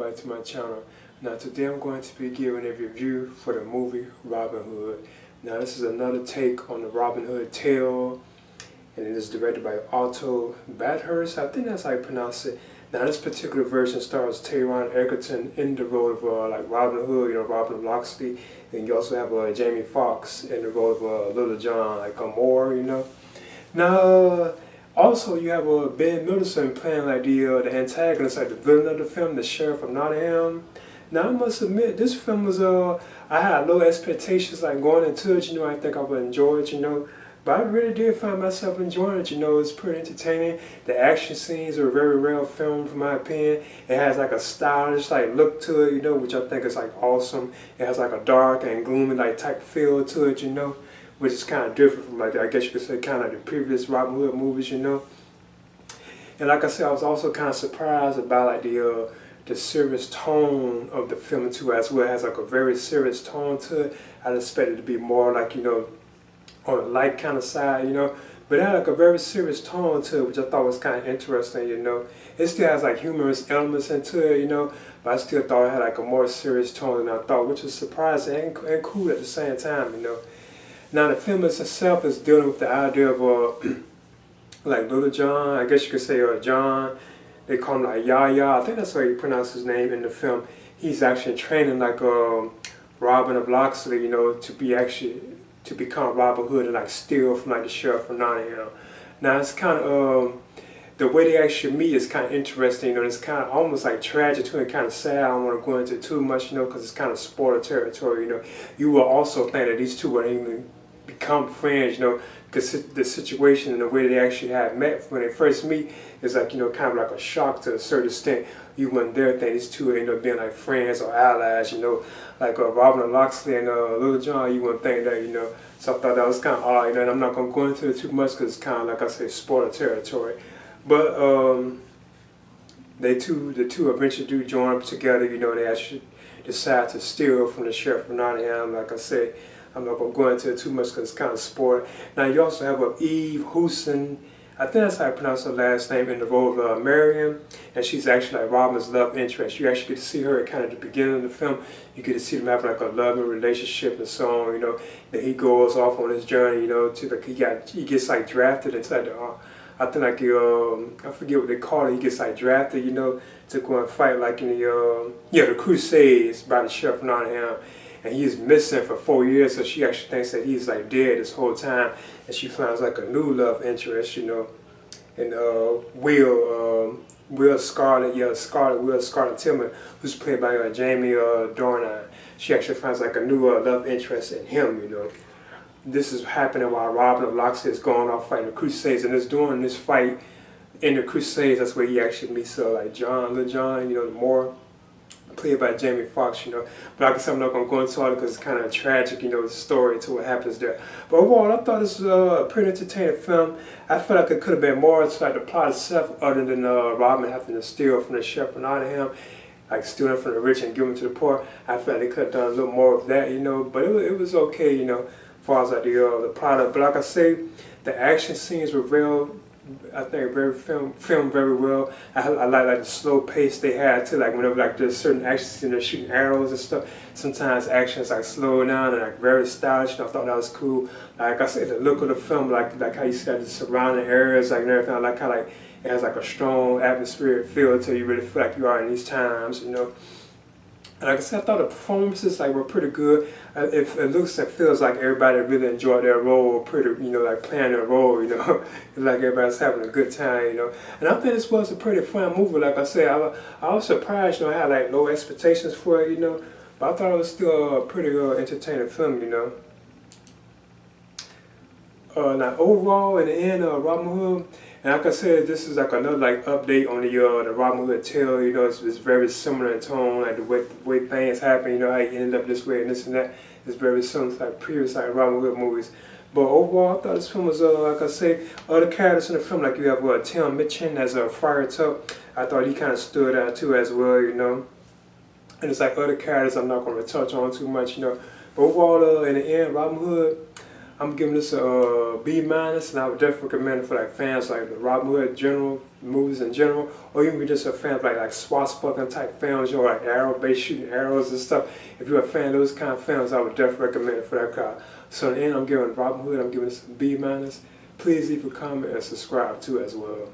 back to my channel. Now today I'm going to be giving a review for the movie Robin Hood. Now this is another take on the Robin Hood tale, and it is directed by Otto Bathurst. I think that's how you pronounce it. Now this particular version stars Taron Egerton in the role of like Robin Hood, Robin of Locksley, and you also have Jamie Foxx in the role of Little John, like Moore, Now also you have Ben Mendelsohn playing like the antagonist, like the villain of the film, the Sheriff of Nottingham. Now I must admit, this film was I had low expectations like going into it. I think I would enjoy it, but I really did find myself enjoying it. It's pretty entertaining. The action scenes are very well filmed, from my opinion. It has like a stylish like look to it, which I think is like awesome. It has like a dark and gloomy like type feel to it, which is kind of different from like I guess you could say kind of like the previous Robin Hood movies, And like I said, I was also kind of surprised about like the serious tone of the film too, as well. It has like a very serious tone to it. I expected it to be more like on a light kind of side, but it had like a very serious tone to it, which I thought was kind of interesting, It still has like humorous elements into it, but I still thought it had like a more serious tone than I thought, which was surprising and cool at the same time, Now the film itself is dealing with the idea of like Little John, I guess you could say John. They call him like Yahya. I think that's how you pronounce his name in the film. He's actually training like Robin of Locksley, to become Robin Hood and like steal from like the Sheriff of Nottingham. Now it's kind of the way they actually meet is kind of interesting. It's kind of almost like tragic too, and kind of sad. I don't want to go into too much, because it's kind of spoiler territory. You will also think that these two would even become friends, because the situation and the way they actually had met when they first meet is like, kind of like a shock to a certain extent. You wouldn't dare think these two end up being like friends or allies, like Robin of Locksley and Little John. You wouldn't think that, So I thought that was kind of odd, and I'm not going to go into it too much because it's kind of like I say, spoiler territory. But the two eventually do join up together. They actually decide to steal from the Sheriff of Nottingham. Like I said, I'm not going to go into it too much because it's kind of spoiler. Now you also have Eve Hewson. I think that's how I pronounce her last name, in the role of Marion, and she's actually like Robin's love interest. You actually get to see her at kind of the beginning of the film. You get to see them having like a loving relationship and so on. That he goes off on his journey, to like he gets like drafted inside the I think like I forget what they call it. He gets like drafted, to go and fight like in the Crusades by the Sheriff of Nottingham. And he's missing for 4 years, so she actually thinks that he's like dead this whole time, and she finds like a new love interest, in Will Scarlett, Will Scarlett Tillman, who's played by Jamie Dornan. She actually finds like a new love interest in him, This is happening while Robin of Locksley is going off fighting the Crusades, and it's during this fight in the Crusades that's where he actually meets like Little John, the Moore, played by Jamie Foxx, But like I said, I'm not going to go into it because it's kind of tragic, the story to what happens there. But overall, I thought this was a pretty entertaining film. I feel like it could have been more to like the plot itself, other than Robin having to steal from the Sheriff of Nottingham, like stealing from the rich and giving to the poor. I feel like they could have done a little more of that, But it was okay, as far as like the plot. But like I say, the action scenes were real. I think filmed very well. I like the slow pace they had too. Like whenever like there's certain action scenes, they're shooting arrows and stuff. Sometimes action is like slow down and like very stylish. I thought that was cool. Like I said, the look of the film, like how you see like the surrounding areas, like and everything. I like how like it has like a strong atmospheric feel to you. Really feel like you are in these times, And like I said, I thought the performances were pretty good. It looks and feels like everybody really enjoyed their role, pretty, like playing their role, like everybody's having a good time, And I think this was a pretty fun movie. Like I said, I was surprised, I had like low expectations for it, but I thought it was still a pretty entertaining film, Now overall, in the end, Robin Hood. And like I said, this is like another update on the Robin Hood tale. It's very similar in tone, like the way things happen. How you ended up this way and this and that. It's very similar to like previous Robin Hood movies. But overall, I thought this film was like I say, other characters in the film, like you have Tim Minchin as Friar Tuck. I thought he kind of stood out too as well, And it's like other characters I'm not going to touch on too much, But overall, in the end, Robin Hood, I'm giving this a B minus, and I would definitely recommend it for like fans like the Robin Hood general movies in general, or even just a fan of like swashbuckling type films, you know, like arrow based shooting arrows and stuff. If you're a fan of those kind of films, I would definitely recommend it for that crowd. So in the end, I'm giving Robin Hood, I'm giving this a B minus. Please leave a comment and subscribe too as well.